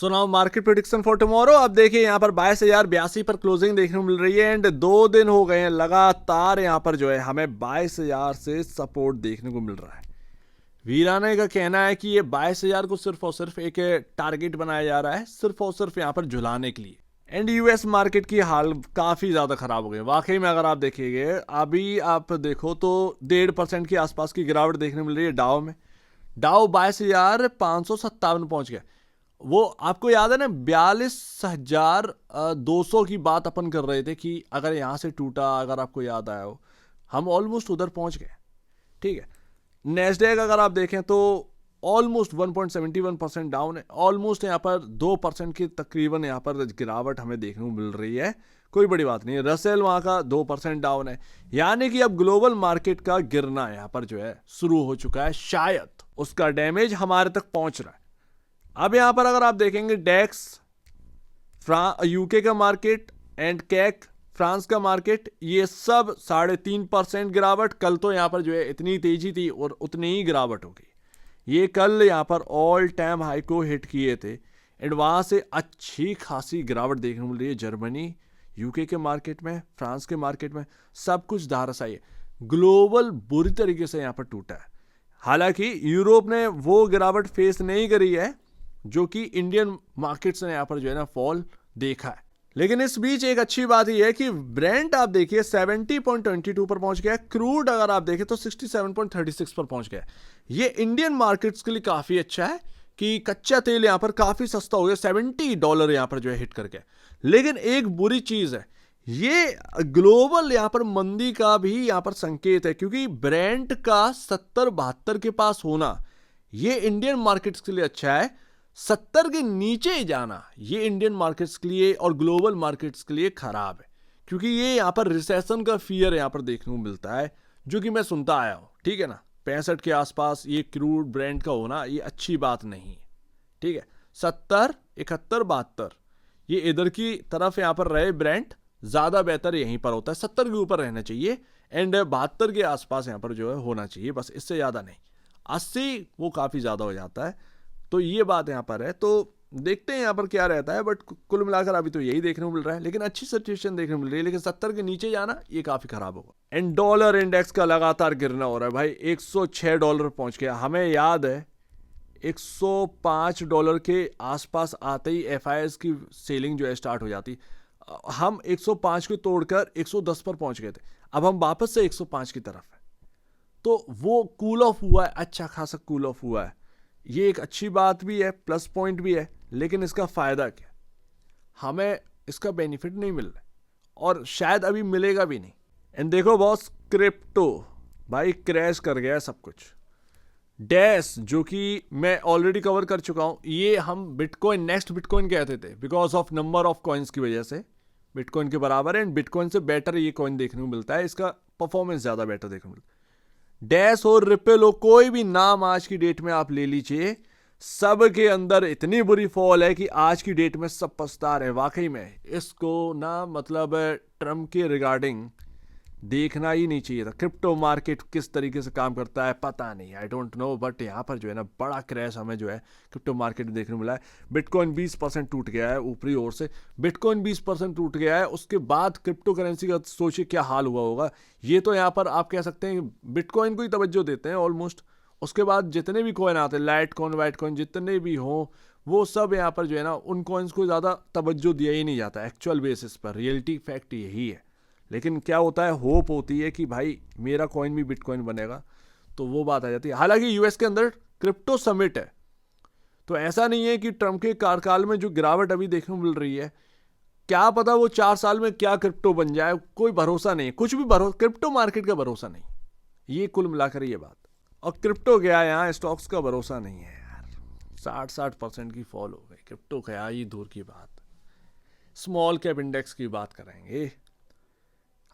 So now market prediction for tomorrow. आप देखिए यहाँ पर 22,082 पर क्लोजिंग देखने को मिल रही है एंड 2 दिन हो गए हैं लगातार यहाँ पर जो है हमें 22,000 से सपोर्ट देखने को मिल रहा है। वीराने का कहना है कि ये 22,000 को सिर्फ और सिर्फ एक टारगेट बनाया जा रहा है, सिर्फ और सिर्फ यहाँ पर झुलाने के लिए। एंड यूएस मार्केट की हाल काफी ज्यादा खराब हो गई वाकई में। अगर आप देखिएगे अभी आप देखो तो 1.5% के आसपास की गिरावट देखने मिल रही है डाउ में। डाउ 22,557 पहुंच गया। वो आपको याद है ना 42,200 की बात अपन कर रहे थे कि अगर यहां से टूटा, अगर आपको याद आया हो, हम ऑलमोस्ट उधर पहुंच गए। ठीक है, नेस्डैक अगर आप देखें तो ऑलमोस्ट 1.71% डाउन है। ऑलमोस्ट यहाँ पर 2% की तकरीबन यहाँ पर गिरावट हमें देखने को मिल रही है। कोई बड़ी बात नहीं है। रसेल वहां का 2% डाउन है, यानी कि अब ग्लोबल मार्केट का गिरना यहाँ पर जो है शुरू हो चुका है। शायद उसका डैमेज हमारे तक पहुंच रहा है। अब यहां पर अगर आप देखेंगे डेक्स यूके का मार्केट एंड कैक फ्रांस का मार्केट, ये सब 3.5% गिरावट। कल तो यहां पर जो है इतनी तेजी थी और उतनी ही गिरावट हो गई। ये कल यहां पर ऑल टाइम हाई को हिट किए थे एंड वहां से अच्छी खासी गिरावट देखने को मिल रही है। जर्मनी, यूके के मार्केट में, फ्रांस के मार्केट में सब कुछ धाराशायी है। ग्लोबल बुरी तरीके से यहां पर टूटा है। हालांकि यूरोप ने वो गिरावट फेस नहीं करी है जो कि इंडियन मार्केट्स ने यहां पर जो है ना फॉल देखा है। लेकिन इस बीच एक अच्छी बात यह है कि ब्रेंट आप देखिए 70.22 पर पहुंच गया। क्रूड अगर आप देखें तो 67.36 पर पहुंच गया। ये इंडियन मार्केट्स के लिए काफी अच्छा है कि कच्चा तेल यहां पर काफी सस्ता हो गया। $70 यहां पर जो है हिट करके। लेकिन एक बुरी चीज है, ये ग्लोबल यहां पर मंदी का भी यहां पर संकेत है, क्योंकि ब्रेंट का 70-72 के पास होना ये इंडियन मार्केट्स के लिए अच्छा है। 70 के नीचे जाना ये इंडियन मार्केट्स के लिए और ग्लोबल मार्केट्स के लिए खराब है, क्योंकि ये यहां पर रिसेशन का फियर यहां पर देखने को मिलता है, जो कि मैं सुनता आया हूं। ठीक है ना, 65 के आसपास ये क्रूड ब्रेंट का होना ये अच्छी बात नहीं है। ठीक है, 70, 71, 72 ये इधर की तरफ यहां पर रहे ब्रेंट, ज्यादा बेहतर यहीं पर होता है। 70 के ऊपर रहना चाहिए एंड 72 के आसपास यहां पर जो है होना चाहिए, बस इससे ज्यादा नहीं। 80 वो काफी ज्यादा हो जाता है। तो ये बात यहां पर है। तो देखते हैं यहां पर क्या रहता है, बट कुल मिलाकर अभी तो यही देखने को मिल रहा है। लेकिन अच्छी सिचुएशन देखने को मिल रही है, लेकिन 70 के नीचे जाना ये काफी खराब होगा। एंड डॉलर इंडेक्स का लगातार गिरना हो रहा है भाई। $106 पहुंच गया। हमें याद है $105 के आसपास आते ही FIS की सेलिंग जो है स्टार्ट हो जाती। हम 105 को तोड़कर 110 पर पहुंच गए थे। अब हम वापस से 105 की तरफ है। तो वो कूल ऑफ हुआ है, अच्छा खासा कूल ऑफ हुआ है। ये एक अच्छी बात भी है, प्लस पॉइंट भी है। लेकिन इसका फायदा क्या, हमें इसका बेनिफिट नहीं मिल रहा और शायद अभी मिलेगा भी नहीं। एंड देखो बॉस, क्रिप्टो भाई क्रैश कर गया है सब कुछ। डैश जो कि मैं ऑलरेडी कवर कर चुका हूं, ये हम बिटकॉइन, नेक्स्ट बिटकॉइन कहते थे because of number of coins की वजह से। बिटकॉइन के बराबर है एंड बिटकॉइन से बेटर ये कॉइन देखने को मिलता है, इसका परफॉर्मेंस ज्यादा बेटर देखने को मिलता है। डैश हो, रिपल हो, कोई भी नाम आज की डेट में आप ले लीजिए, सब के अंदर इतनी बुरी फॉल है कि आज की डेट में सब पछता रहे। वाकई में इसको ना मतलब ट्रम्प के रिगार्डिंग देखना ही नहीं चाहिए था। क्रिप्टो मार्केट किस तरीके से काम करता है पता नहीं, आई डोंट नो, बट यहाँ पर जो है ना बड़ा क्रैश हमें जो है क्रिप्टो मार्केट में देखने मिला है। बिटकॉइन 20% टूट गया है ऊपरी ओर से। बिटकॉइन 20% टूट गया है, उसके बाद क्रिप्टो करेंसी का सोचिए क्या हाल हुआ होगा। ये तो यहाँ पर आप कह सकते हैं बिटकॉइन को ही तवज्जो देते हैं ऑलमोस्ट। उसके बाद जितने भी कॉइन आते हैं, लाइट कॉइन, वाइट कॉइन, जितने भी हों, वो सब यहाँ पर जो है ना उन कॉइन्स को ज़्यादा तवज्जो दिया ही नहीं जाता एक्चुअल बेसिस पर। रियलिटी फैक्ट यही है। लेकिन क्या होता है, होप होती है कि भाई मेरा कॉइन भी बिटकॉइन बनेगा, तो वो बात आ जाती है। हालांकि यूएस के अंदर क्रिप्टो समिट है, तो ऐसा नहीं है कि ट्रम्प के कार्यकाल में जो गिरावट अभी देखने को मिल रही है, क्या पता वो 4 साल में क्या क्रिप्टो बन जाए, कोई भरोसा नहीं, कुछ भी भरोसा, क्रिप्टो मार्केट का भरोसा नहीं। ये कुल मिलाकर ये बात। और क्रिप्टो गया, यहाँ स्टॉक्स का भरोसा नहीं है यार। 60% की फॉल हो गई। क्रिप्टो गया, ये दूर की बात। स्मॉल कैप इंडेक्स की बात करेंगे।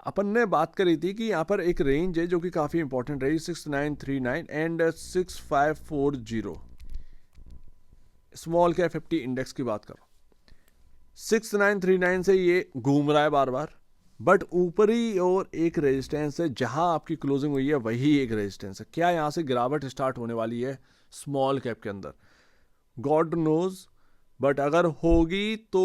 अपन ने बात करी थी कि यहाँ पर एक रेंज है जो कि काफी इंपॉर्टेंट रही, 6939 एंड 6540। स्मॉल कैप 50 इंडेक्स की बात करो, 6939 से ये घूम रहा है बार बार, बट ऊपरी और एक रेजिस्टेंस है, जहां आपकी क्लोजिंग हुई है वही एक रेजिस्टेंस है। क्या यहां से गिरावट स्टार्ट होने वाली है स्मॉल कैप के अंदर, गॉड नोज। बट अगर होगी तो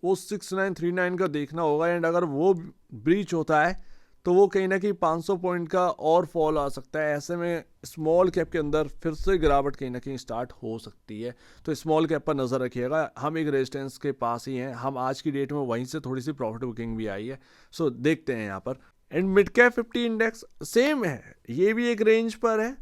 वो 6939 का देखना होगा, एंड अगर वो ब्रीच होता है तो वो कहीं ना कहीं 500 पॉइंट का और फॉल आ सकता है। ऐसे में स्मॉल कैप के अंदर फिर से गिरावट कहीं ना कहीं स्टार्ट हो सकती है, तो स्मॉल कैप पर नज़र रखिएगा। हम एक रेजिस्टेंस के पास ही हैं, हम आज की डेट में वहीं से थोड़ी सी प्रॉफिट बुकिंग भी आई है, सो देखते हैं यहाँ पर। And mid cap 50 index same है, ये भी एक रेंज पर है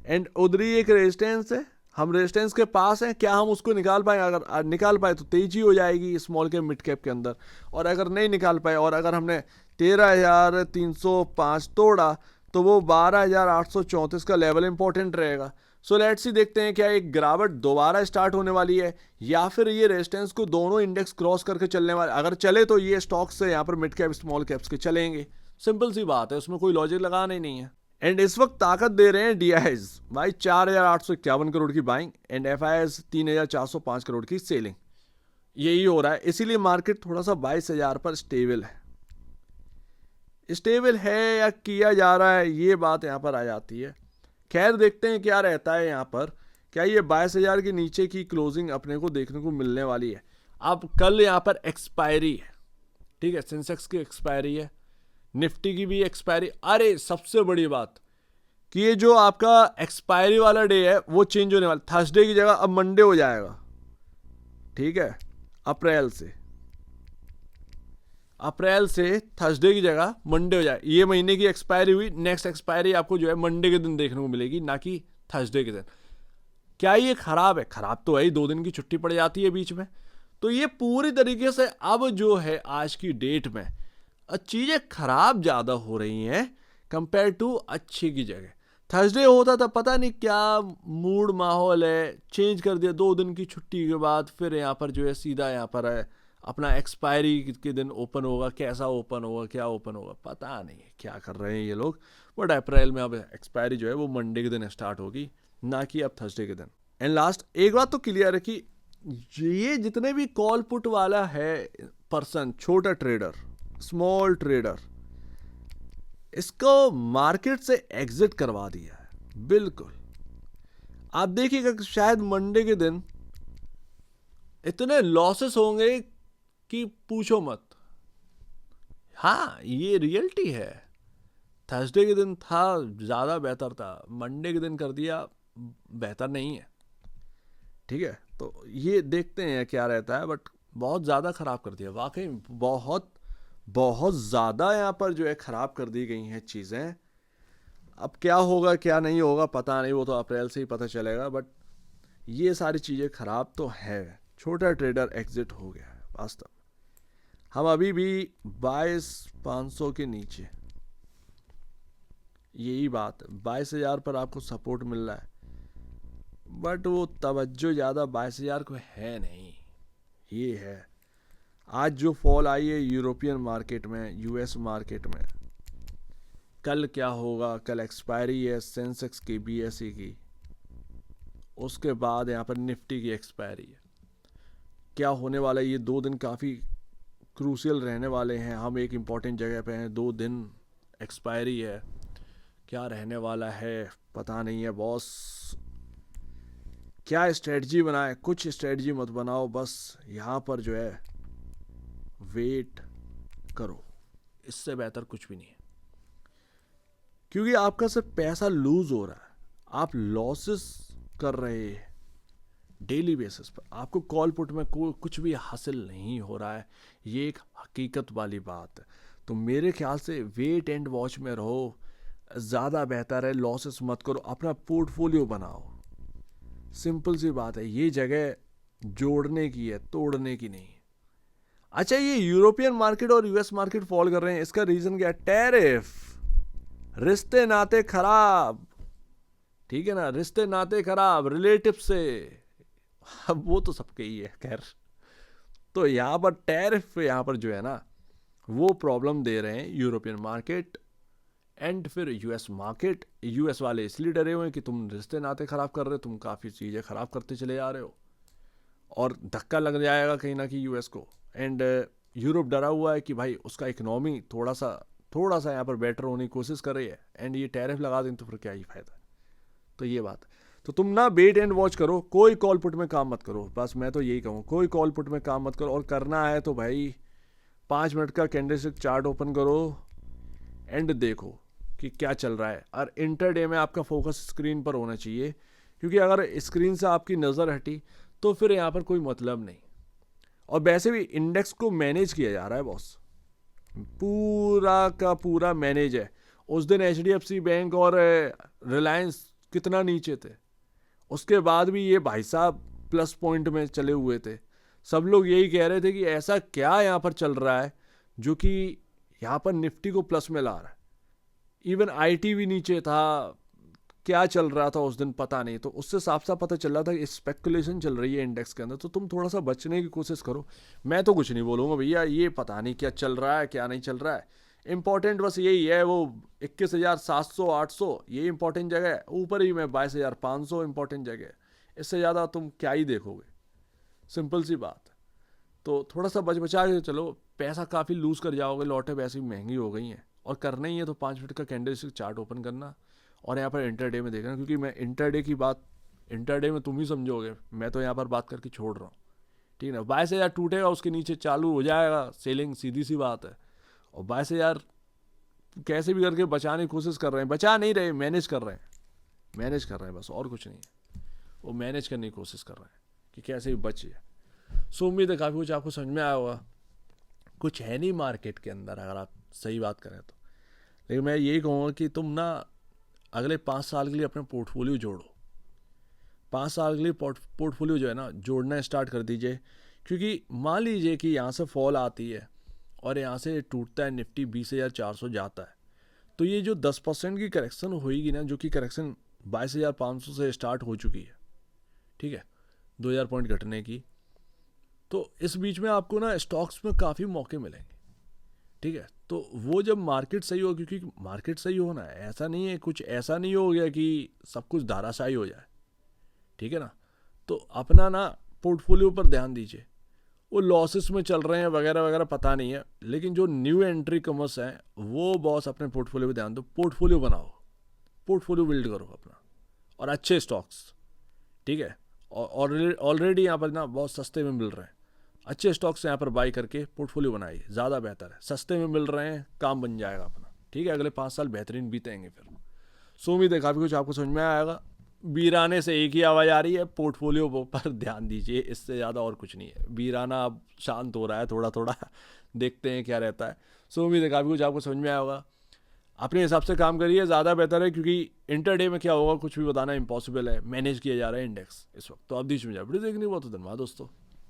एंड उधर ही एक रेजिस्टेंस है। हम रेजिस्टेंस के पास हैं, क्या हम उसको निकाल पाए? अगर निकाल पाए तो तेजी हो जाएगी स्मॉल कैप मिड कैप के अंदर, और अगर नहीं निकाल पाए और अगर हमने 13,305 तोड़ा तो वो 12,834 का लेवल इंपॉर्टेंट रहेगा। सो लेट्स सी, देखते हैं क्या एक गिरावट दोबारा स्टार्ट होने वाली है या फिर ये रेजिस्टेंस को दोनों इंडेक्स क्रॉस करके चलने वाले। अगर चले तो ये स्टॉक्स से यहाँ पर मिड कैप स्मॉल कैप्स के चलेंगे, सिंपल सी बात है, उसमें कोई लॉजिक लगाना ही नहीं है। एंड इस वक्त ताकत दे रहे हैं DIs भाई, 4,851 करोड़ की बाइंग एंड FIs 3,405 करोड़ की सेलिंग, यही हो रहा है। इसीलिए मार्केट थोड़ा सा 22,000 पर स्टेबल है या किया जा रहा है, ये बात यहाँ पर आ जाती है। खैर देखते हैं क्या रहता है यहाँ पर, क्या ये 22,000 के नीचे की क्लोजिंग अपने को देखने को मिलने वाली है। अब कल यहाँ पर एक्सपायरी है, ठीक है, सेंसेक्स की एक्सपायरी है, निफ्टी की भी एक्सपायरी। अरे सबसे बड़ी बात कि ये जो आपका एक्सपायरी वाला डे है वो चेंज होने वाला, थर्सडे की जगह अब मंडे हो जाएगा, ठीक है, अप्रैल से थर्सडे की जगह मंडे हो जाए। ये महीने की एक्सपायरी हुई, नेक्स्ट एक्सपायरी आपको जो है मंडे के दिन देखने को मिलेगी, ना कि थर्सडे के दिन। क्या ये खराब है? खराब तो है ही, 2 दिन की छुट्टी पड़ जाती है बीच में। तो ये पूरी तरीके से अब जो है आज की डेट में चीज़ें खराब ज़्यादा हो रही हैं कंपेयर टू अच्छी की जगह। थर्सडे होता था, पता नहीं क्या मूड माहौल है, चेंज कर दिया 2 दिन की छुट्टी के बाद, फिर यहाँ पर जो है सीधा यहाँ पर है अपना एक्सपायरी के दिन ओपन होगा। कैसा ओपन होगा, क्या ओपन होगा, पता नहीं है क्या कर रहे हैं ये लोग। बट अप्रैल में अब एक्सपायरी जो है वो मंडे के दिन स्टार्ट होगी, ना कि अब थर्सडे के दिन। एंड लास्ट एक बात तो क्लियर है कि ये जितने भी कॉल पुट वाला है पर्सन, छोटा ट्रेडर, स्मॉल ट्रेडर, इसको मार्केट से एग्जिट करवा दिया है बिल्कुल। आप देखिएगा शायद मंडे के दिन इतने लॉसेस होंगे कि पूछो मत। हाँ, ये रियलिटी है। थर्सडे के दिन था ज़्यादा बेहतर था, मंडे के दिन कर दिया बेहतर नहीं है, ठीक है। तो ये देखते हैं क्या रहता है, बट बहुत ज़्यादा ख़राब कर दिया वाकई, बहुत ज़्यादा यहाँ पर जो है ख़राब कर दी गई हैं चीज़ें। अब क्या होगा क्या नहीं होगा पता नहीं, वो तो अप्रैल से ही पता चलेगा, बट ये सारी चीज़ें ख़राब तो है। छोटा ट्रेडर एग्जिट हो गया है वास्तव। हम अभी भी 22,500 के नीचे, यही बात है, 22,000 पर आपको सपोर्ट मिल रहा है, बट वो तवज्जो ज़्यादा 22,000 को है नहीं। ये है आज जो फॉल आई है यूरोपियन मार्केट में, US मार्केट में, कल क्या होगा? कल एक्सपायरी है सेंसेक्स की, BSE की, उसके बाद यहाँ पर निफ्टी की एक्सपायरी है। क्या होने वाला है? ये 2 दिन काफ़ी क्रूशियल रहने वाले हैं। हम एक इम्पॉर्टेंट जगह पे हैं, 2 दिन एक्सपायरी है, क्या रहने वाला है पता नहीं है बॉस। क्या स्ट्रेटजी बनाए? कुछ स्ट्रेटजी मत बनाओ, बस यहाँ पर जो है वेट करो, इससे बेहतर कुछ भी नहीं है। क्योंकि आपका सिर्फ पैसा लूज हो रहा है, आप लॉसेस कर रहे हैं डेली बेसिस पर, आपको कॉल पुट में कुछ भी हासिल नहीं हो रहा है, ये एक हकीकत वाली बात है। तो मेरे ख्याल से वेट एंड वॉच में रहो, ज़्यादा बेहतर है। लॉसेस मत करो, अपना पोर्टफोलियो बनाओ, सिंपल सी बात है। ये जगह जोड़ने की है, तोड़ने की नहीं। अच्छा, ये यूरोपियन मार्केट और US मार्केट फॉल कर रहे हैं, इसका रीजन क्या है? टैरिफ, रिश्ते नाते खराब, ठीक है ना, रिश्ते नाते खराब रिलेटिव से, अब वो तो सबके ही है खैर। तो यहाँ पर टैरिफ यहाँ पर जो है ना वो प्रॉब्लम दे रहे हैं यूरोपियन मार्केट एंड फिर US मार्केट। US वाले इसलिए डरे हुए हैं कि तुम रिश्ते नाते खराब कर रहे हो, तुम काफ़ी चीज़ें खराब करते चले जा रहे हो और धक्का लग जाएगा कहीं ना कहीं US को। एंड यूरोप डरा हुआ है कि भाई उसका इकोनॉमी थोड़ा सा यहाँ पर बेटर होने की कोशिश कर रही है, एंड ये टैरिफ लगा दें तो फिर क्या ही फ़ायदा। तो ये बात, तो तुम ना वेट एंड वॉच करो, कोई कॉल पुट में काम मत करो, बस मैं तो यही कहूँ, कोई कॉल पुट में काम मत करो। और करना है तो भाई 5 मिनट का कैंडलस्टिक चार्ट ओपन करो एंड देखो कि क्या चल रहा है। और इंटरडे में आपका फोकस स्क्रीन पर होना चाहिए, क्योंकि अगर स्क्रीन से आपकी नज़र हटी तो फिर यहाँ पर कोई मतलब नहीं। और वैसे भी इंडेक्स को मैनेज किया जा रहा है बॉस, पूरा का पूरा मैनेज है। उस दिन HDFC बैंक और रिलायंस कितना नीचे थे, उसके बाद भी ये भाई साहब प्लस पॉइंट में चले हुए थे। सब लोग यही कह रहे थे कि ऐसा क्या यहाँ पर चल रहा है जो कि यहाँ पर निफ्टी को प्लस में ला रहा है। इवन IT भी नीचे था, क्या चल रहा था उस दिन पता नहीं। तो उससे साफ साफ पता चल रहा था कि स्पेकुलेशन चल रही है इंडेक्स के अंदर। तो तुम थोड़ा सा बचने की कोशिश करो। मैं तो कुछ नहीं बोलूँगा भैया, ये पता नहीं क्या चल रहा है क्या नहीं चल रहा है। इंपॉर्टेंट बस यही है, वो 21,700 800 ये इंपॉर्टेंट जगह है। ऊपर ही में 22,500 इंपॉर्टेंट जगह है। इससे ज़्यादा तुम क्या ही देखोगे, सिंपल सी बात। तो थोड़ा सा बचा के चलो, पैसा काफ़ी लूज़ कर जाओगे, लॉटें वैसे भी महंगी हो गई हैं। और करना ही है तो 5 मिनट का कैंडलस्टिक चार्ट ओपन करना और यहाँ पर इंटरडे में देखना, क्योंकि मैं इंटरडे की बात, इंटरडे में तुम ही समझोगे, मैं तो यहाँ पर बात करके छोड़ रहा हूँ, ठीक है ना। 22,000 टूटेगा, उसके नीचे चालू हो जाएगा सेलिंग, सीधी सी बात है। और 22,000 कैसे भी करके बचाने की कोशिश कर रहे हैं, बचा नहीं रहे, मैनेज कर रहे हैं, मैनेज कर रहे हैं बस, और कुछ नहीं है। वो मैनेज करने की कोशिश कर रहे हैं कि कैसे भी बचे। सो उम्मीद है काफ़ी कुछ आपको समझ में आया होगा। कुछ है नहीं मार्केट के अंदर अगर आप सही बात करें तो। लेकिन मैं यही कहूँगा कि तुम ना अगले 5 साल के लिए अपना पोर्टफोलियो जोड़ो। 5 साल के लिए पोर्टफोलियो जो है ना जोड़ना स्टार्ट कर दीजिए। क्योंकि मान लीजिए कि यहाँ से फॉल आती है और यहाँ से टूटता है निफ्टी 20,400 जाता है, तो ये जो 10% की करेक्शन होगी ना, जो कि करेक्शन 22,500 से स्टार्ट हो चुकी है, ठीक है, 2,000 पॉइंट घटने की। तो इस बीच में आपको ना स्टॉक्स में काफ़ी मौके मिलेंगे, ठीक है। तो वो जब मार्केट सही हो, क्योंकि मार्केट सही होना है, ऐसा नहीं है, कुछ ऐसा नहीं हो गया कि सब कुछ धाराशाही हो जाए, ठीक है ना। तो अपना ना पोर्टफोलियो पर ध्यान दीजिए। वो लॉसेस में चल रहे हैं वगैरह वगैरह पता नहीं है, लेकिन जो न्यू एंट्री कमर्स हैं वो बॉस अपने पोर्टफोलियो पे ध्यान दो। पोर्टफोलियो बनाओ, पोर्टफोलियो बिल्ड करो अपना, और अच्छे स्टॉक्स, ठीक है। और ऑलरेडी यहाँ पर ना बहुत सस्ते में मिल रहे हैं, अच्छे स्टॉक्स यहाँ पर बाई करके पोर्टफोलियो बनाइए, ज़्यादा बेहतर है। सस्ते में मिल रहे हैं, काम बन जाएगा अपना, ठीक है। अगले 5 साल बेहतरीन बीतेंगे फिर। सो उम्मीद है काफ़ी कुछ आपको समझ में आएगा। वीराने से एक ही आवाज़ आ रही है, पोर्टफोलियो पर ध्यान दीजिए, इससे ज़्यादा और कुछ नहीं है। वीराना अब शांत हो रहा है थोड़ा थोड़ा, देखते हैं क्या रहता है। सो उम्मीद है काफ़ी कुछ आपको समझ में आया होगा। अपने हिसाब से काम करिए, ज़्यादा बेहतर है, क्योंकि इंटरडे में क्या होगा कुछ भी बताना इम्पॉसिबल है। मैनेज किया जा रहा है इंडेक्स इस वक्त। तो आप बीच में जाए वीडियो देखने, बहुत धन्यवाद दोस्तों।